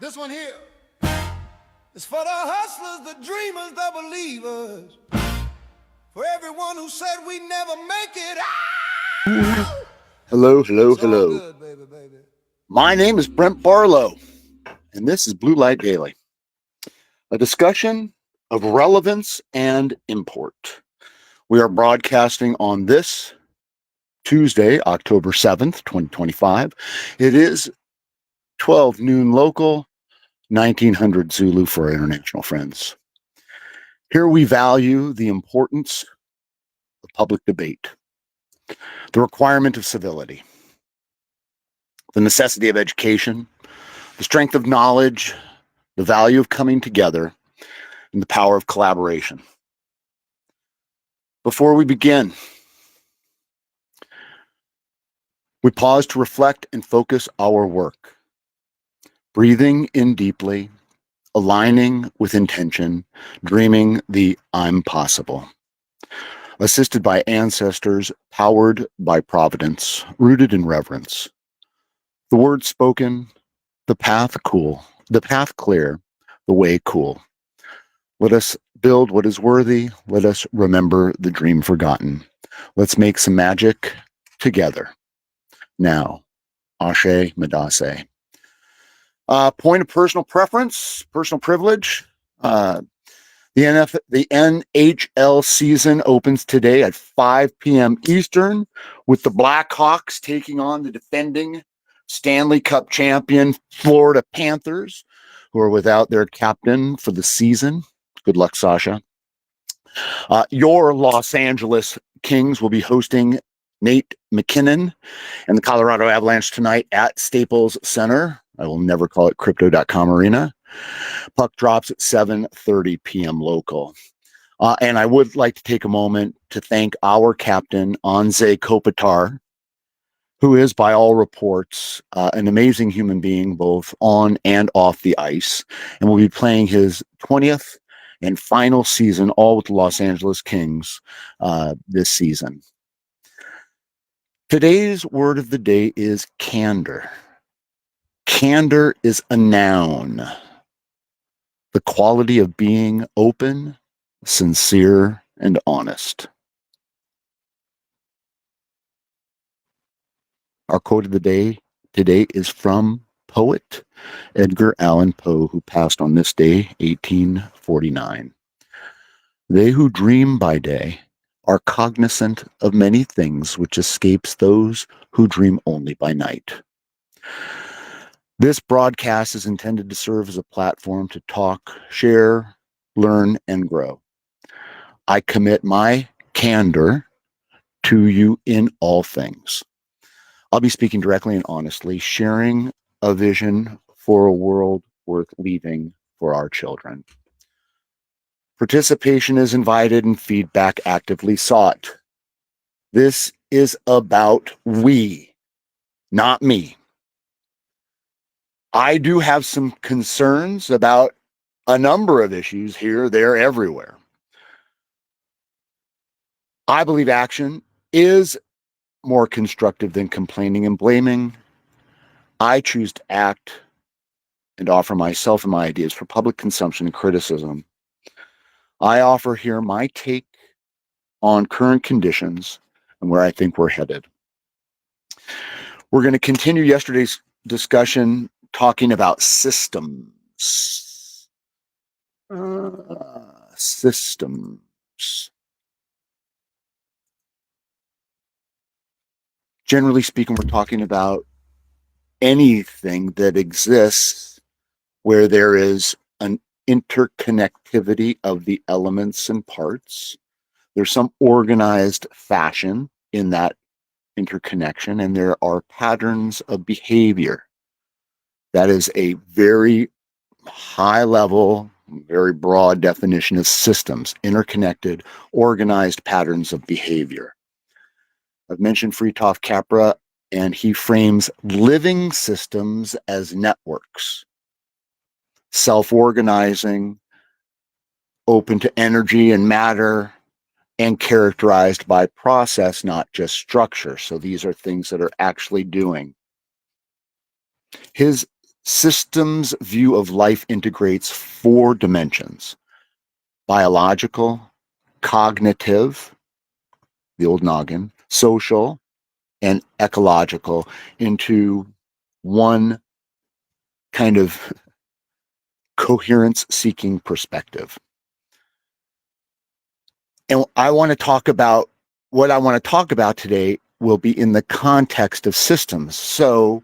This one here is for the hustlers, the dreamers, the believers. For everyone who said we never make it. Hello, hello, It's all hello. good, baby. My name is Brent Barlow, and this is Blue Light Daily, a discussion of relevance and import. We are broadcasting on this Tuesday, October 7th, 2025. It is 12 noon local, 1900 Zulu for our international friends. Here we value the importance of public debate, the requirement of civility, the necessity of education, the strength of knowledge, the value of coming together, and the power of collaboration. Before we begin, we pause to reflect and focus our work, breathing in deeply, aligning with intention, dreaming the I'm possible. Assisted by ancestors, powered by providence, rooted in reverence. The words spoken, the path cool, the path clear, the way cool. Let us build what is worthy. Let us remember the dream forgotten. Let's make some magic together. Now, Ashe Madase. Point of personal preference, personal privilege. The NHL season opens today at 5 p.m. Eastern with the Blackhawks taking on the defending Stanley Cup champion Florida Panthers, who are without their captain for the season. Good luck, Sasha. Your Los Angeles Kings will be hosting Nate McKinnon and the Colorado Avalanche tonight at Staples Center. I will never call it Crypto.com Arena. Puck drops at 7:30 p.m. local. And I would like to take a moment to thank our captain, Anze Kopitar, who is, by all reports, an amazing human being, both on and off the ice, and will be playing his 20th and final season, all with the Los Angeles Kings this season. Today's word of the day is candor. Candor is a noun. The quality of being open, sincere, and honest. Our quote of the day today is from poet Edgar Allan Poe, who passed on this day, 1849. They who dream by day are cognizant of many things which escapes those who dream only by night. This broadcast is intended to serve as a platform to talk, share, learn, and grow. I commit my candor to you in all things. I'll be speaking directly and honestly, sharing a vision for a world worth leaving for our children. Participation is invited and feedback actively sought. This is about we, not me. I do have some concerns about a number of issues here, there, everywhere. I believe action is more constructive than complaining and blaming. I choose to act and offer myself and my ideas for public consumption and criticism. I offer here my take on current conditions and where I think we're headed. We're going to continue yesterday's discussion talking about systems. Systems. Generally speaking, we're talking about anything that exists where there is an interconnectivity of the elements and parts. There's some organized fashion in that interconnection, and there are patterns of behavior. That is a very high level, very broad definition of systems, interconnected, organized patterns of behavior. I've mentioned Fritjof Capra, and he frames living systems as networks, self-organizing, open to energy and matter, and characterized by process, not just structure. So these are things that are actually doing. His systems view of life integrates 4 dimensions: biological, cognitive, the old noggin, social, and ecological into one kind of coherence seeking perspective. And I want to talk about what I want to talk about today will be in the context of systems. So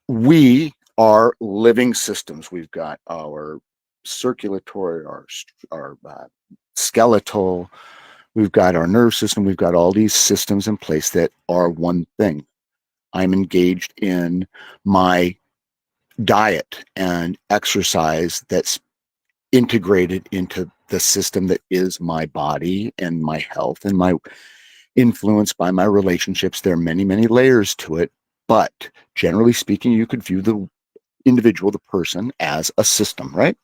we are living systems. We've got our circulatory, our skeletal, we've got our nerve system, we've got all these systems in place that are one thing. I'm engaged in my diet and exercise that's integrated into the system that is my body and my health and my influenced by my relationships. There are many, many layers to it, but generally speaking, you could view the individual, the person, as a system, right?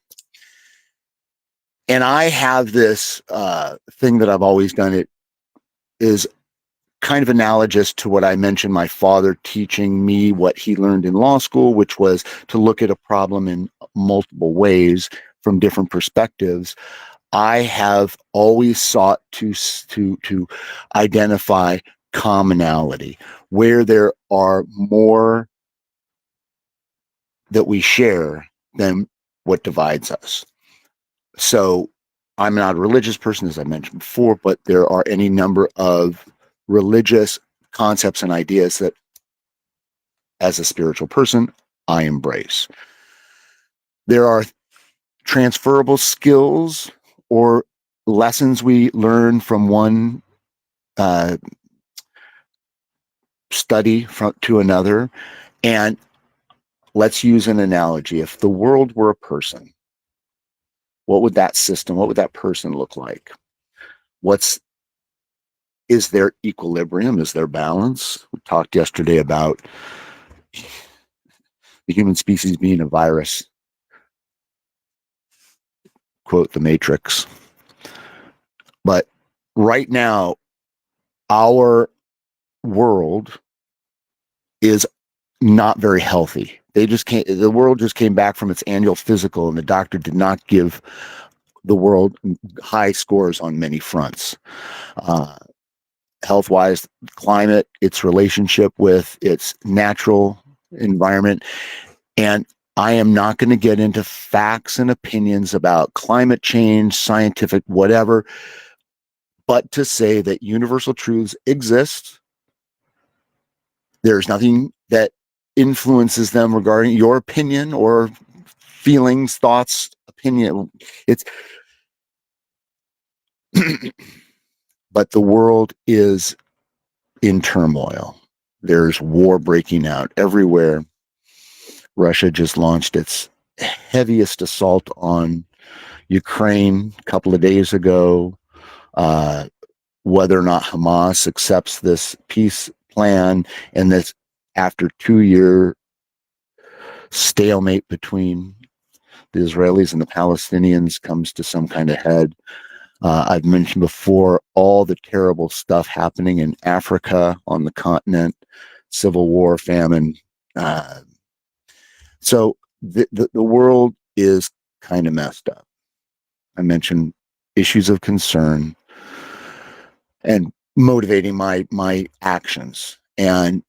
And I have this thing that I've always done. It is kind of analogous to what I mentioned, my father teaching me what he learned in law school, which was to look at a problem in multiple ways from different perspectives. I have always sought to identify commonality, where there are more that we share than what divides us. So I'm not a religious person, as I mentioned before, but there are any number of religious concepts and ideas that, as a spiritual person, I embrace. There are transferable skills or lessons we learn from one study to another. And let's use an analogy. If the world were a person, what would that system, what would that person look like? Is there equilibrium? Is there balance? We talked yesterday about the human species being a virus, quote, the Matrix. But right now, our world is not very healthy. The world just came back from its annual physical, and the doctor did not give the world high scores on many fronts. Health-wise, climate, its relationship with its natural environment. And I am not going to get into facts and opinions about climate change, scientific, whatever, but to say that universal truths exist. There's nothing that influences them regarding your opinion or feelings, thoughts, opinion. It's but the world is in turmoil. There's war breaking out everywhere. Russia just launched its heaviest assault on Ukraine a couple of days ago. Whether or not Hamas accepts this peace plan and this after 2-year stalemate between the Israelis and the Palestinians comes to some kind of head. I've mentioned before all the terrible stuff happening in Africa, on the continent, civil war, famine. So the world is kind of messed up. I mentioned issues of concern and motivating my actions. And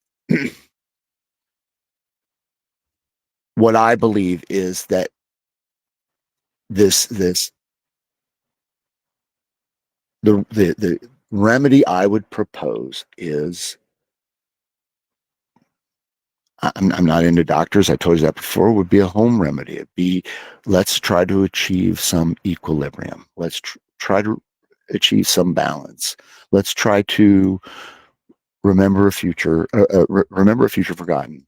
what I believe is that the remedy I would propose is, I'm not into doctors. I told you that before. Would be a home remedy. It'd be, let's try to achieve some equilibrium. Let's try to achieve some balance. Let's try to remember a future forgotten,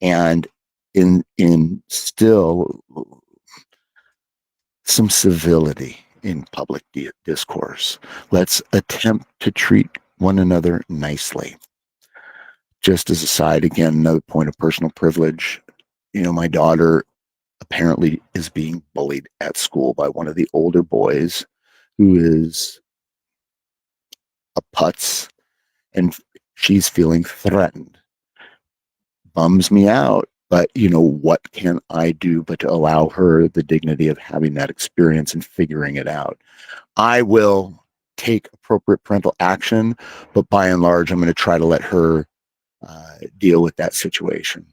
and in still some civility in public discourse. Let's attempt to treat one another nicely. Just as a side, again, another point of personal privilege. My daughter apparently is being bullied at school by one of the older boys who is a putz, and she's feeling threatened. Bums me out. But, what can I do but to allow her the dignity of having that experience and figuring it out? I will take appropriate parental action, but by and large, I'm going to try to let her deal with that situation.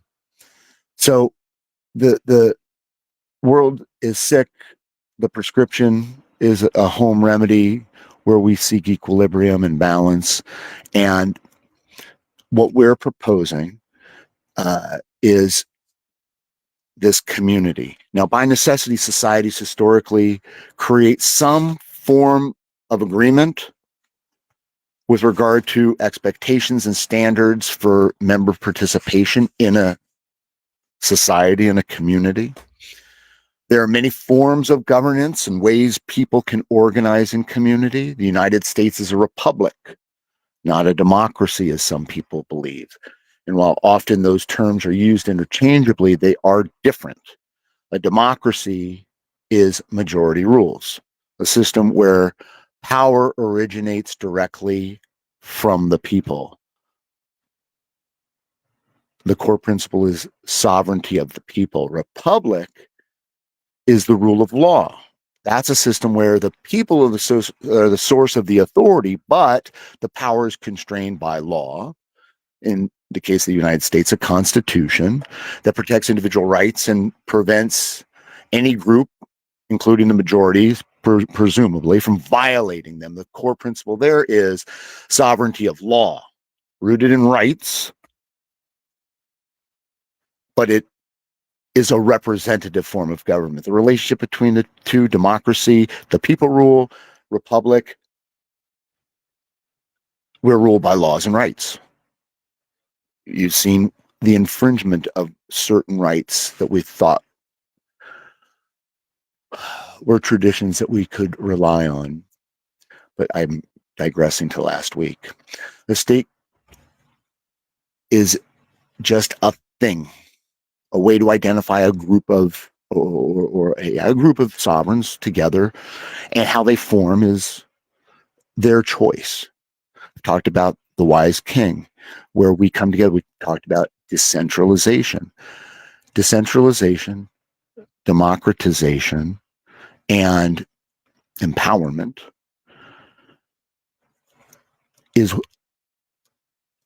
So the world is sick. The prescription is a home remedy where we seek equilibrium and balance. And what we're proposing is this community. Now, by necessity, societies historically create some form of agreement with regard to expectations and standards for member participation in a society and a community. There are many forms of governance and ways people can organize in community. The United States is a republic, not a democracy, as some people believe. And while often those terms are used interchangeably, they are different. A democracy is majority rules, a system where power originates directly from the people. The core principle is sovereignty of the people. Republic is the rule of law. That's a system where the people are the source of the authority, but the power is constrained by law. In the case of the United States, a constitution that protects individual rights and prevents any group, including the majorities, presumably, from violating them. The core principle there is sovereignty of law, rooted in rights, but it is a representative form of government. The relationship between the two, democracy, the people rule, republic, we're ruled by laws and rights. You've seen the infringement of certain rights that we thought were traditions that we could rely on. But I'm digressing to last week. The state is just a thing, a way to identify a group of a group of sovereigns together, and how they form is their choice. I've talked about the wise king, where we come together. We talked about decentralization, democratization, and empowerment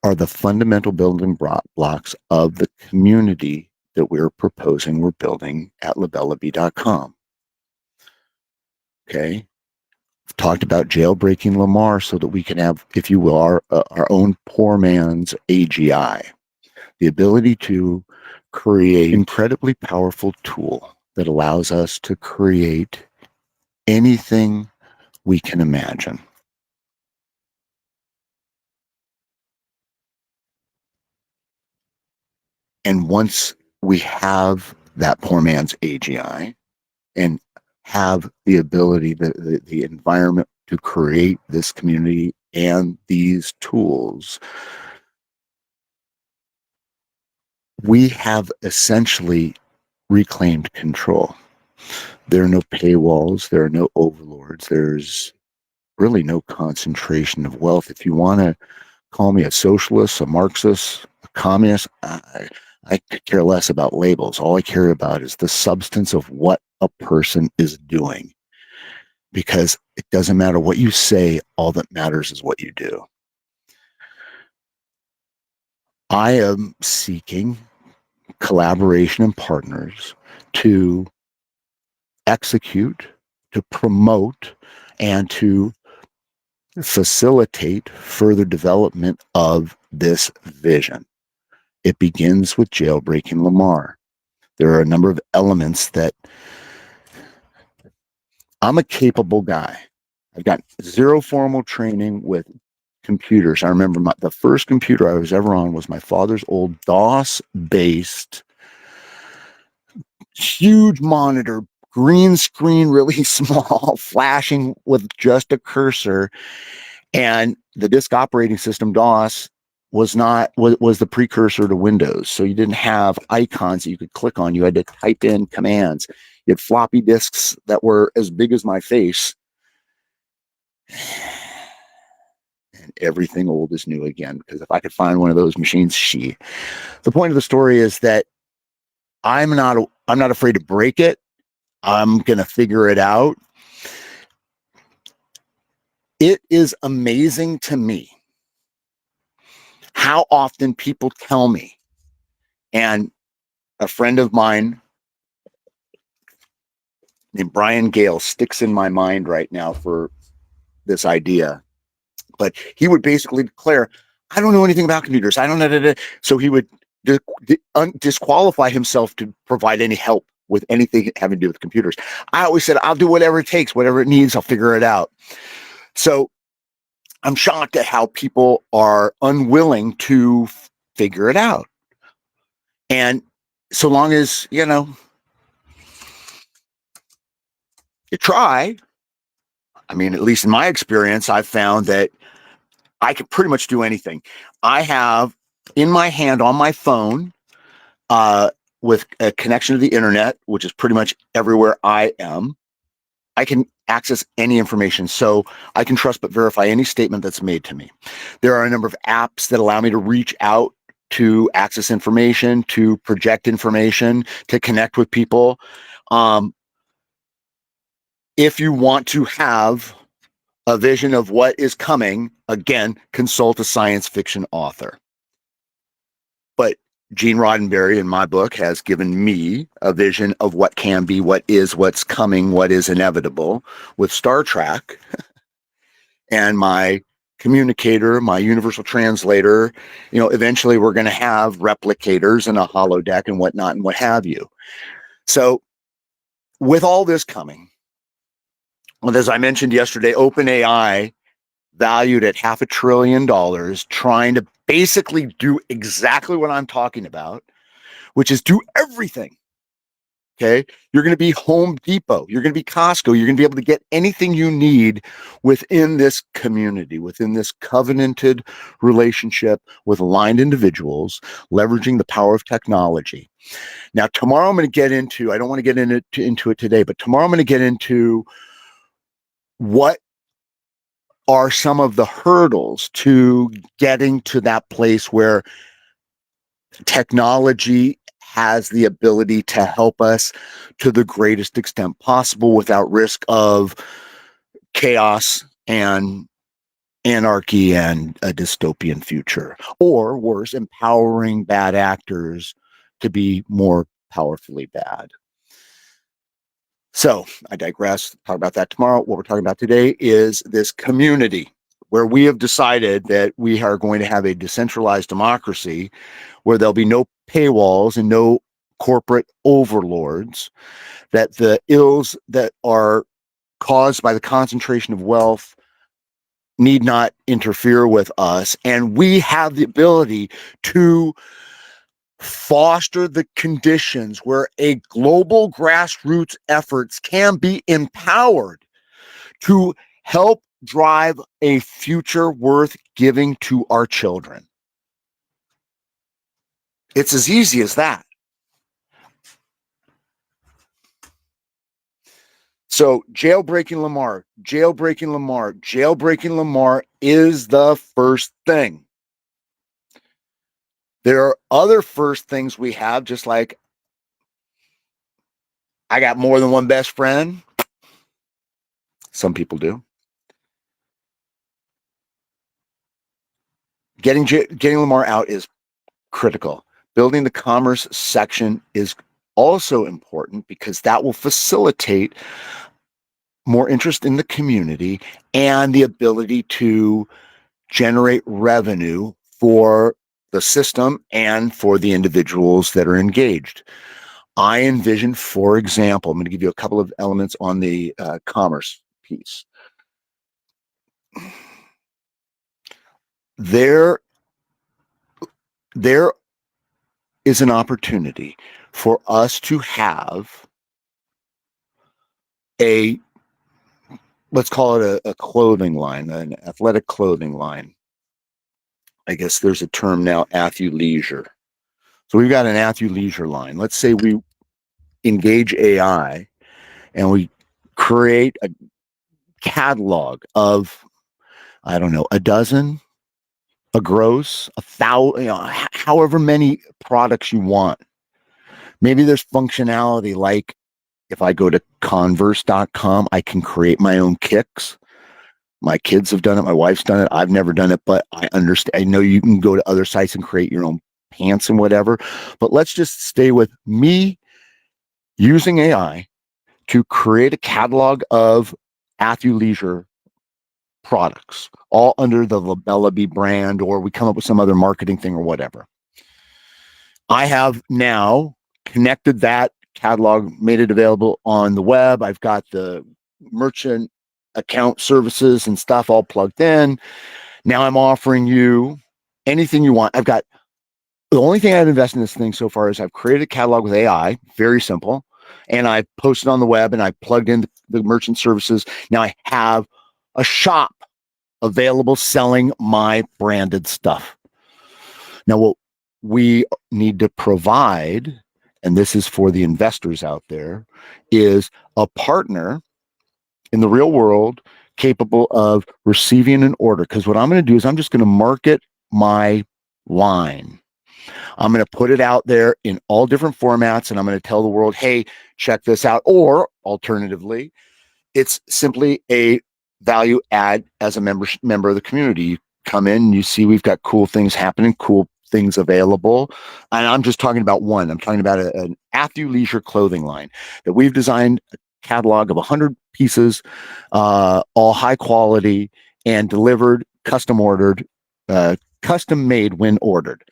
are the fundamental building blocks of the community that we're building at labellabee.com. Okay. We've talked about jailbreaking Lamar so that we can have, if you will, our own poor man's AGI, the ability to create an incredibly powerful tool that allows us to create anything we can imagine. And once we have that poor man's AGI and have the ability, the environment to create this community and these tools, we have essentially reclaimed control. There are no paywalls, there are no overlords, there's really no concentration of wealth. If you want to call me a socialist, a Marxist, a communist, I could care less about labels. All I care about is the substance of what a person is doing. Because it doesn't matter what you say, all that matters is what you do. I am seeking collaboration and partners to execute, to promote, and to facilitate further development of this vision. It begins with jailbreaking Lamar. There are a number of elements that I'm a capable guy. I've got zero formal training with computers. I remember the first computer I was ever on was my father's old DOS-based, huge monitor, green screen, really small, flashing with just a cursor. And the disk operating system, DOS, was the precursor to Windows. So you didn't have icons that you could click on. You had to type in commands. You had floppy disks that were as big as my face. And everything old is new again, because if I could find one of those machines, the point of the story is that I'm not afraid to break it. I'm going to figure it out. It is amazing to me how often people tell me, and a friend of mine named Brian Gale sticks in my mind right now for this idea, but he would basically declare, I don't know anything about computers. I don't know. So he would disqualify himself to provide any help with anything having to do with computers. I always said, I'll do whatever it takes, whatever it needs, I'll figure it out. So I'm shocked at how people are unwilling to figure it out. And so long as, you try, I mean, at least in my experience, I've found that I can pretty much do anything. I have in my hand on my phone, with a connection to the internet, which is pretty much everywhere I am, I can access any information. So I can trust but verify any statement that's made to me. There are a number of apps that allow me to reach out, to access information, to project information, to connect with people. If you want to have a vision of what is coming, again, consult a science fiction author. But Gene Roddenberry in my book has given me a vision of what can be, what is, what's coming, what is inevitable with Star Trek. And my communicator, my universal translator, eventually we're going to have replicators and a holodeck and whatnot and what have you. So with all this coming, well, as I mentioned yesterday, OpenAI valued at $500 billion, trying to basically do exactly what I'm talking about, which is do everything. Okay. You're going to be Home Depot. You're going to be Costco. You're going to be able to get anything you need within this community, within this covenanted relationship with aligned individuals, leveraging the power of technology. Now, tomorrow I'm going to get into, I don't want to get into it today, but tomorrow I'm going to get into what are some of the hurdles to getting to that place where technology has the ability to help us to the greatest extent possible without risk of chaos and anarchy and a dystopian future, or worse, empowering bad actors to be more powerfully bad. So I digress. Talk about that tomorrow. What we're talking about today is this community where we have decided that we are going to have a decentralized democracy where there'll be no paywalls and no corporate overlords, that the ills that are caused by the concentration of wealth need not interfere with us. And we have the ability to foster the conditions where a global grassroots efforts can be empowered to help drive a future worth giving to our children. It's as easy as that. So jailbreaking Lamar is the first thing. There are other first things we have, just like I got more than one best friend. Some people do. Getting Lamar out is critical. Building the commerce section is also important because that will facilitate more interest in the community and the ability to generate revenue for the system and for the individuals that are engaged. I envision, for example, I'm going to give you a couple of elements on the commerce piece. There is an opportunity for us to have let's call it a clothing line, an athletic clothing line. I guess there's a term now, athleisure. So we've got an athleisure line. Let's say we engage AI and we create a catalog of, I don't know, a dozen, a gross, 1,000, however many products you want Maybe there's functionality like if I go to converse.com, I can create my own kicks. My kids have done it. My wife's done it. I've never done it, but I understand. I know you can go to other sites and create your own pants and whatever. But let's just stay with me using AI to create a catalog of athleisure products, all under the LaBellaBee brand, or we come up with some other marketing thing or whatever. I have now connected that catalog, made it available on the web. I've got the merchant account services and stuff all plugged in. Now I'm offering you anything you want. I've got the only thing I've invested in this thing so far is I've created a catalog with AI, very simple, and I posted on the web and I plugged in the merchant services. Now I have a shop available selling my branded stuff. Now, what we need to provide, and this is for the investors out there, is a partner in the real world capable of receiving an order. Because what I'm going to do is I'm just going to market my line. I'm going to put it out there in all different formats, and I'm going to tell the world, hey, check this out. Or alternatively, it's simply a value add as a member of the community. You come in and you see we've got cool things happening, cool things available. And I'm just talking about one. I'm talking about an athleisure clothing line that we've designed a catalog of 100 pieces, all high quality and delivered, custom ordered, custom made when ordered.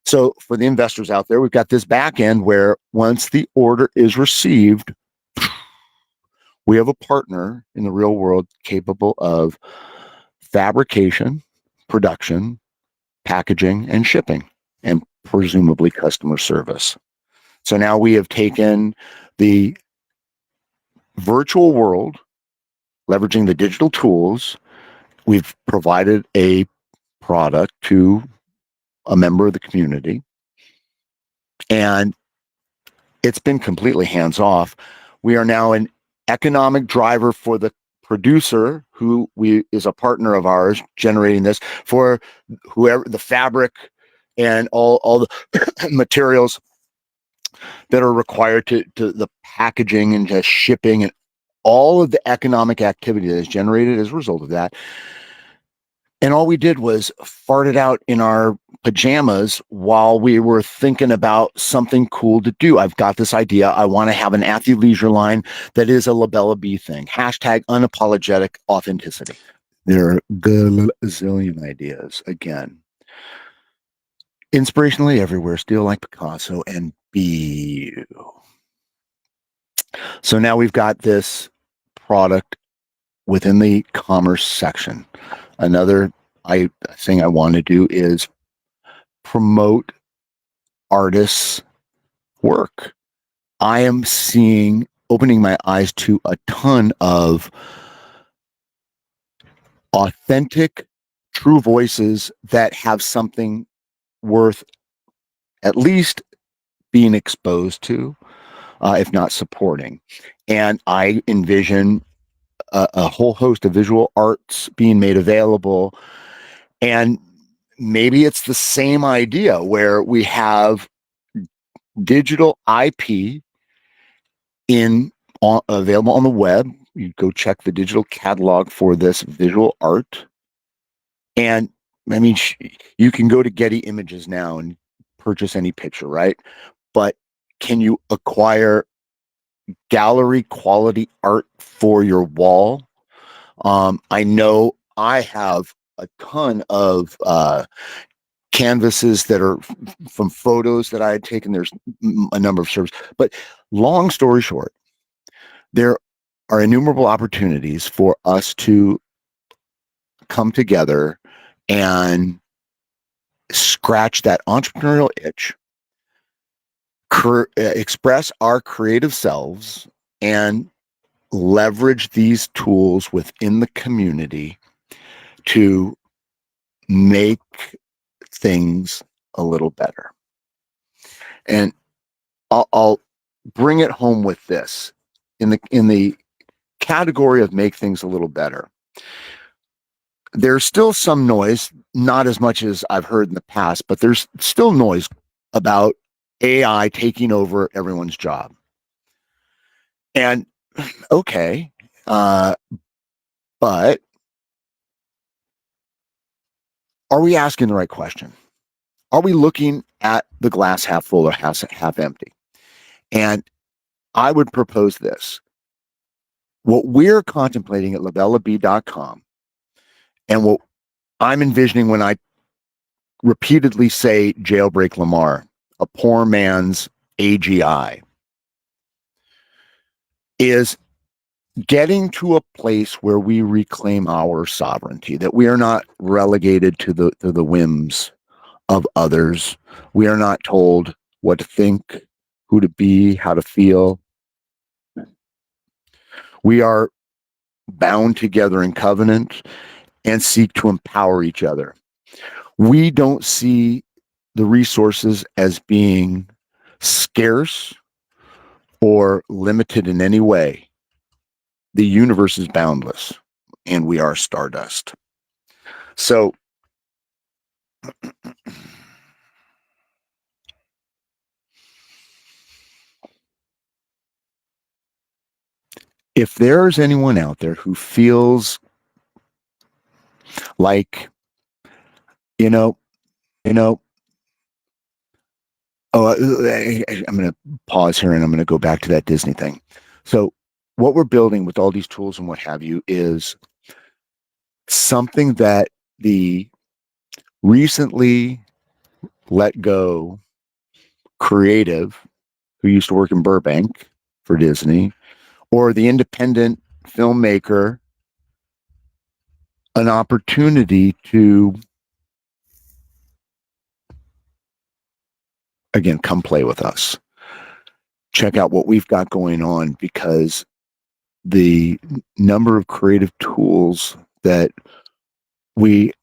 So for the investors out there, we've got this back end where once the order is received, we have a partner in the real world capable of fabrication, production, packaging, and shipping, and presumably customer service. So now we have taken the virtual world, leveraging the digital tools. We've provided a product to a member of the community, and it's been completely hands off. We are now an economic driver for the producer who is a partner of ours generating this, for whoever the fabric and all the materials that are required to the packaging and just shipping and all of the economic activity that is generated as a result of that. And all we did was fart it out in our pajamas while we were thinking about something cool to do. I've got this idea. I want to have an athleisure line that is a LaBellaBee thing. Hashtag unapologetic authenticity. There are a gazillion ideas. Again, inspirationally everywhere, still like Picasso and be you. So now we've got this product within the commerce section. Another thing I want to do is promote artists' work. I am opening my eyes to a ton of authentic, true voices that have something worth at least being exposed to, if not supporting. And I envision a whole host of visual arts being made available. And maybe it's the same idea where we have digital IP available on the web. You go check the digital catalog for this visual art. And I mean, you can go to Getty Images now and purchase any picture, right? But can you acquire gallery quality art for your wall? I know I have a ton of canvases that are from photos that I had taken. There's a number of services, but long story short, there are innumerable opportunities for us to come together and scratch that entrepreneurial itch, express our creative selves, and leverage these tools within the community to make things a little better. And I'll bring it home with this in the category of make things a little better. There's still some noise, not as much as I've heard in the past, but there's still noise about AI taking over everyone's job. And okay, but are we asking the right question? Are we looking at the glass half full or half empty? And I would propose this. What we're contemplating at lavellab.com and what I'm envisioning when I repeatedly say jailbreak Lamar, a poor man's AGI, is getting to a place where we reclaim our sovereignty, that we are not relegated to the whims of others. We are not told what to think, who to be, how to feel. We are bound together in covenant and seek to empower each other. We don't see the resources as being scarce or limited in any way. The universe is boundless, and we are stardust. So, if there's anyone out there who feels like, you know, I'm going to pause here and I'm going to go back to that Disney thing. So, what we're building with all these tools and what have you is something that the recently let go creative who used to work in Burbank for Disney, or the independent filmmaker, an opportunity to, again, come play with us. Check out what we've got going on, because the number of creative tools that we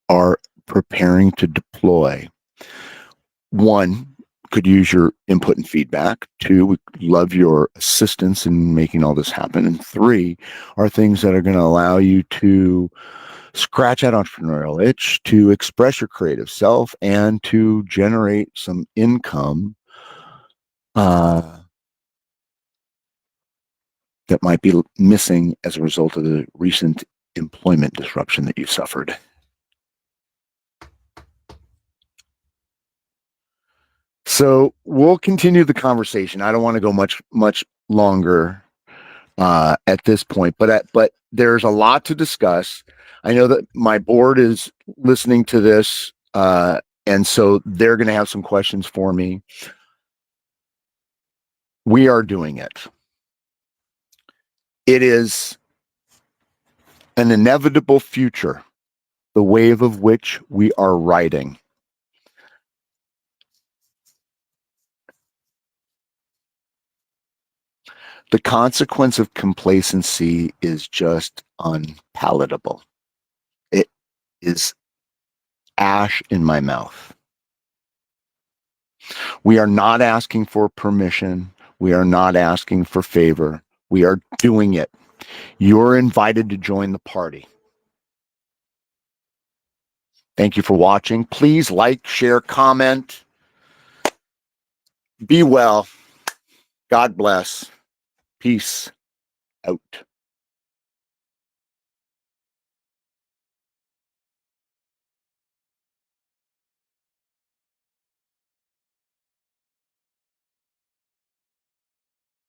are preparing to deploy, one, could use your input and feedback. Two, we love your assistance in making all this happen. And three, are things that are going to allow you to scratch that entrepreneurial itch, to express your creative self, and to generate some income that might be missing as a result of the recent employment disruption that you suffered. So we'll continue the conversation. I don't want to go much longer at this point, but there's a lot to discuss. I know that my board is listening to this, and so they're going to have some questions for me. We are doing it. It is an inevitable future, the wave of which we are riding. The consequence of complacency is just unpalatable. It is ash in my mouth. We are not asking for permission. We are not asking for favor. We are doing it. You're invited to join the party. Thank you for watching. Please like, share, comment. Be well. God bless. Peace out.